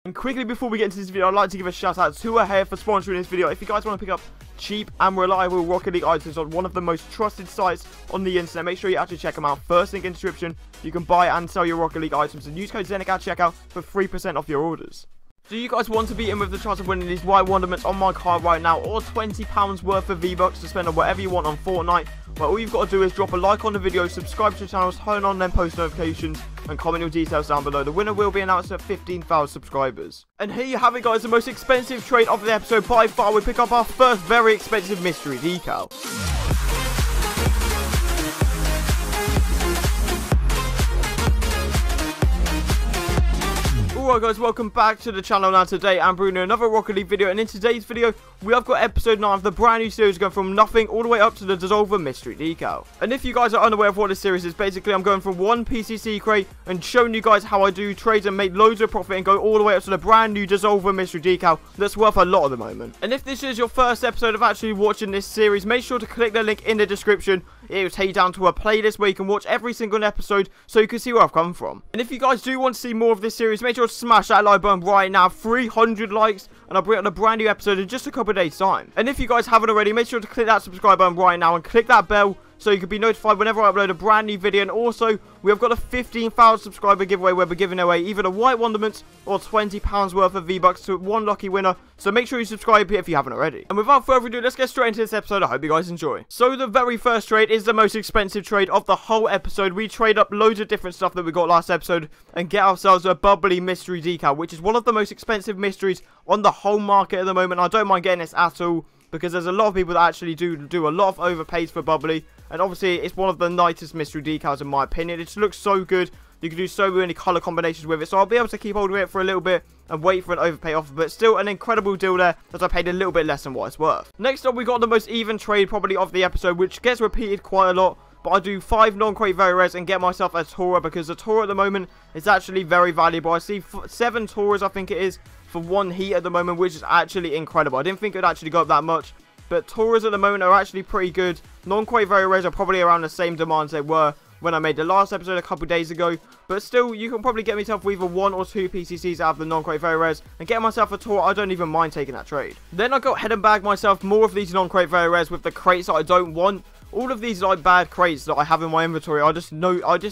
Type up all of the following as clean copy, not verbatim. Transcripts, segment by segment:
And quickly before we get into this video, I'd like to give a shout out to Ahead for sponsoring this video. If you guys want to pick up cheap and reliable Rocket League items on one of the most trusted sites on the internet, make sure you actually check them out. First link in the description. You can buy and sell your Rocket League items and use code ZenicOfficial at checkout for 3% off your orders. Do you guys want to be in with the chance of winning these White Wonderments on my card right now, or £20 worth of V-Bucks to spend on whatever you want on Fortnite? Well, all you've got to do is drop a like on the video, subscribe to the channel, turn on them post notifications, and comment your details down below. The winner will be announced at 15,000 subscribers. And here you have it, guys, the most expensive trade of the episode by far. We pick up our first very expensive mystery decal. Alright guys, welcome back to the channel. Now today I'm bringing you another Rocket League video, and in today's video we have got episode 9 of the brand new series going from nothing all the way up to the Dissolver mystery decal. And if you guys are unaware of what this series is, basically I'm going from one PCC crate and showing you guys how I do trades and make loads of profit and go all the way up to the brand new Dissolver mystery decal that's worth a lot at the moment. And if this is your first episode of actually watching this series, make sure to click the link in the description. It will take you down to a playlist where you can watch every single episode so you can see where I've come from. And if you guys do want to see more of this series, make sure to smash that like button right now. 300 likes and I'll bring out a brand new episode in just a couple of days time. And if you guys haven't already, make sure to click that subscribe button right now and click that bell so you can be notified whenever I upload a brand new video. And also, we have got a 15,000 subscriber giveaway where we're giving away either the White Wonderments or £20 worth of V-Bucks to one lucky winner. So make sure you subscribe if you haven't already. And without further ado, let's get straight into this episode. I hope you guys enjoy. So the very first trade is the most expensive trade of the whole episode. We trade up loads of different stuff that we got last episode and get ourselves a bubbly mystery decal, which is one of the most expensive mysteries on the whole market at the moment. I don't mind getting this at all, because there's a lot of people that actually do a lot of overpays for bubbly, and obviously it's one of the nicest mystery decals in my opinion. It just looks so good. You can do so many color combinations with it, so I'll be able to keep hold of it for a little bit and wait for an overpay offer, but still an incredible deal there that I paid a little bit less than what it's worth. Next up, we got the most even trade probably of the episode, which gets repeated quite a lot, but I do 5 non-crate very rares and get myself a Tora, because the Tora at the moment is actually very valuable. I see 7 Toras, I think it is, for 1 heat at the moment, which is actually incredible. I didn't think it would actually go up that much, but Toras at the moment are actually pretty good. Non-crate very rares are probably around the same demands they were when I made the last episode a couple days ago, but still, you can probably get myself either 1 or 2 PCCs out of the non-crate very rares and get myself a Tora. I don't even mind taking that trade. Then I got head and bag myself more of these non-crate very rares with the crates that I don't want. All of these like bad crates that I have in my inventory, I just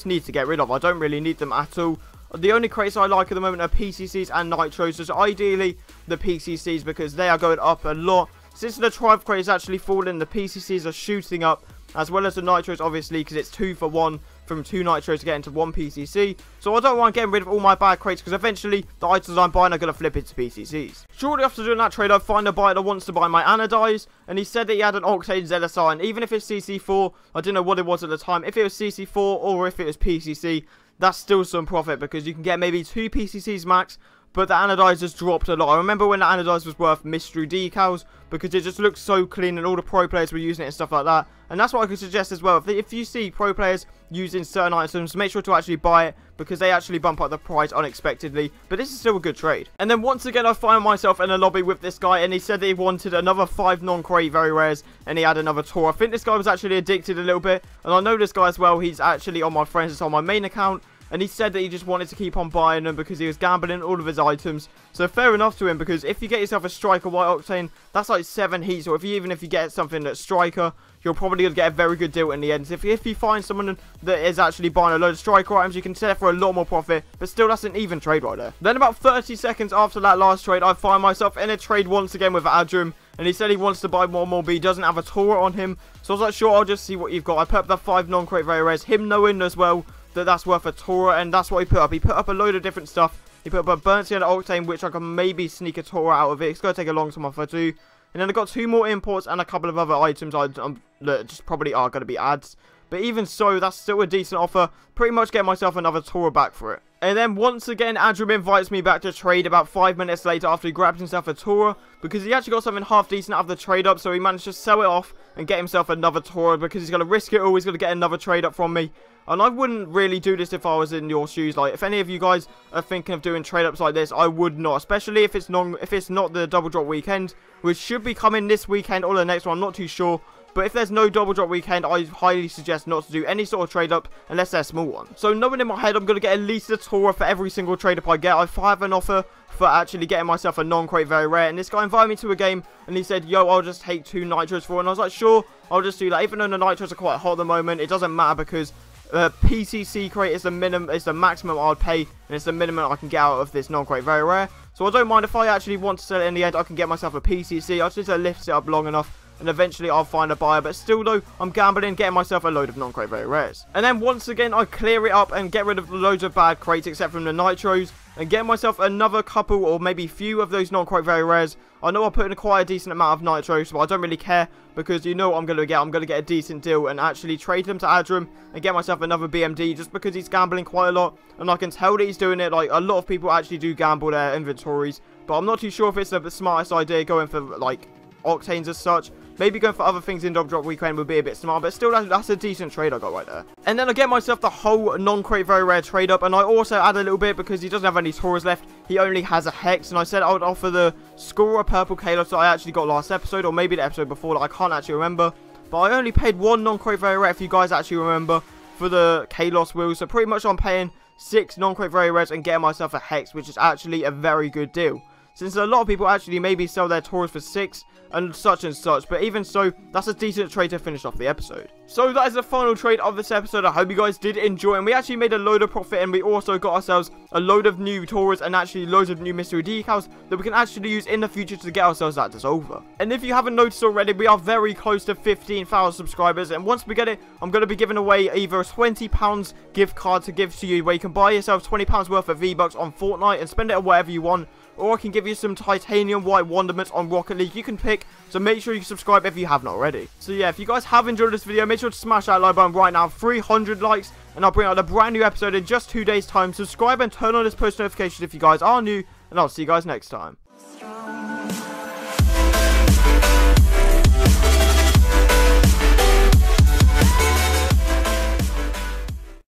need to get rid of. I don't really need them at all. The only crates I like at the moment are PCCs and Nitros, just ideally the PCCs, because they are going up a lot. Since the Triumph crate is actually falling, the PCCs are shooting up, as well as the Nitros, obviously, because it's 2 for 1 from 2 Nitros to get into 1 PCC. So I don't want getting rid of all my bad crates, because eventually the items I'm buying are going to flip into PCCs. Shortly after doing that trade, I find a buyer that wants to buy my Anodize, and he said that he had an Octane ZSR, and even if it's CC4, I didn't know what it was at the time, if it was CC4 or if it was PCC, that's still some profit, because you can get maybe 2 PCCs max, but the Anodize has dropped a lot. I remember when the Anodize was worth mystery decals, because it just looks so clean and all the pro players were using it and stuff like that. And that's what I could suggest as well. If you see pro players using certain items, make sure to actually buy it, because they actually bump up the price unexpectedly. But this is still a good trade. And then once again, I find myself in a lobby with this guy, and he said that he wanted another 5 non-crate very rares, and he had another Tor. I think this guy was actually addicted a little bit, and I know this guy as well. He's actually on my friends, it's on my main account. And he said that he just wanted to keep on buying them because he was gambling all of his items. So fair enough to him, because if you get yourself a Striker White Octane, that's like 7 heats. Or even if you get something that's Striker, you're probably going to get a very good deal in the end. So if you find someone that is actually buying a load of Striker items, you can sell it for a lot more profit. But still, that's an even trade right there. Then about 30 seconds after that last trade, I find myself in a trade once again with Adrum. And he said he wants to buy one more, but he doesn't have a Tora on him. So I was like, sure, I'll just see what you've got. I put up the 5 non-crate very rares, him knowing as well that's worth a Tora, and that's what he put up. He put up a load of different stuff. He put up a Burnt and Octane, which I can maybe sneak a Tora out of it. It's going to take a long time if I do. And then I got 2 more imports and a couple of other items that just probably are going to be ads. But even so, that's still a decent offer. Pretty much get myself another Tora back for it. And then once again, Adrum invites me back to trade about 5 minutes later after he grabbed himself a Tora, because he actually got something half decent out of the trade up, so he managed to sell it off and get himself another Tora, because he's going to risk it all. He's going to get another trade up from me. And I wouldn't really do this if I was in your shoes. Like, if any of you guys are thinking of doing trade ups like this, I would not. Especially if it's not the double drop weekend, which should be coming this weekend or the next one. I'm not too sure. But if there's no double drop weekend, I highly suggest not to do any sort of trade up unless they're small one. So knowing in my head, I'm going to get at least a Tora for every single trade up I get. I have an offer for actually getting myself a non-crate very rare. And this guy invited me to a game and he said, yo, I'll just take 2 nitros for it. And I was like, sure, I'll just do that. Even though the nitros are quite hot at the moment, it doesn't matter because PCC crate is the minimum, is the maximum I'd pay, and it's the minimum I can get out of this non-crate very rare. So I don't mind if I actually want to sell it in the end. I can get myself a PCC. I just need to lift it up long enough, and eventually I'll find a buyer. But still though, I'm gambling, getting myself a load of non-crate very rares. And then once again, I clear it up and get rid of loads of bad crates except from the nitros, and get myself another couple or maybe few of those non-crate very rares. I know I put in quite a decent amount of nitros, but I don't really care because you know what I'm going to get. I'm going to get a decent deal and actually trade them to Adram and get myself another BMD just because he's gambling quite a lot. And I can tell that he's doing it. Like, a lot of people actually do gamble their inventories, but I'm not too sure if it's the smartest idea going for, like, octanes as such. Maybe going for other things in Dog Drop Weekend would be a bit smart, but still, that's a decent trade I got right there. And then I get myself the whole non-crate very rare trade up, and I also add a little bit because he doesn't have any Taurus left. He only has a Hex, and I said I would offer the Scorer Purple Kalos that I actually got last episode, or maybe the episode before, like, I can't actually remember. But I only paid 1 non-crate very rare, if you guys actually remember, for the Kalos wheels. So pretty much I'm paying 6 non-crate very rares and getting myself a Hex, which is actually a very good deal. Since a lot of people actually maybe sell their Taurus for 6 and such, but even so, that's a decent trade to finish off the episode. So that is the final trade of this episode. I hope you guys did enjoy, and we actually made a load of profit, and we also got ourselves a load of new Taurus and actually loads of new mystery decals that we can actually use in the future to get ourselves that Dissolver. And if you haven't noticed already, we are very close to 15,000 subscribers, and once we get it, I'm going to be giving away either a £20 gift card to give to you where you can buy yourself £20 worth of V-Bucks on Fortnite and spend it on whatever you want, or I can give you some titanium White Wonderments on Rocket League. You can pick, so make sure you subscribe if you haven't already. So yeah, if you guys have enjoyed this video, make sure to smash that like button right now. 300 likes, and I'll bring out a brand new episode in just 2 days' time. Subscribe and turn on this post notification if you guys are new, and I'll see you guys next time.